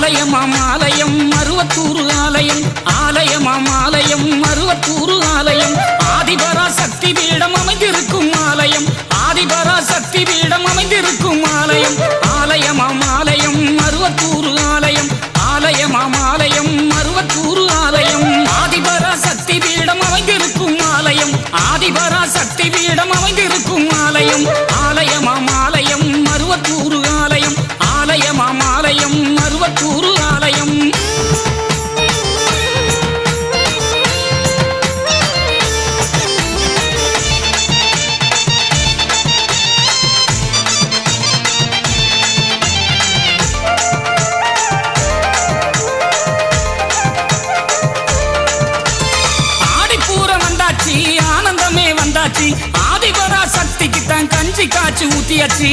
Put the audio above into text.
ஆலயம் மருவத்தூர் ஆலயம் ஆலயம் மருவத்தூர் ஆலயம் ஆதிபரா சக்தி பீடம் அமைந்திருக்கும் ஆலயம் ஆதிபரா சக்தி பீடம் அமைந்திருக்கும் ஆலயம் ஆலயம் மருவத்தூர் ஆலயம் ஆலயம் மருவத்தூர் ஆலயம் ஆதிபரா சக்தி பீடம் அமைந்திருக்கும் ஆலயம் ஆதிபரா சக்தி பீடம் அமைந்திருக்கும் ஆலயம் ஆலயம் மருவத்தூர் ஆலயம் ஆலயம் மருவத்தூர் ஆலயம் ஆனந்தமே வந்தாச்சு ஆதிபரா சக்திக்கு தான் கஞ்சி காய்ச்சி ஊத்தியாச்சு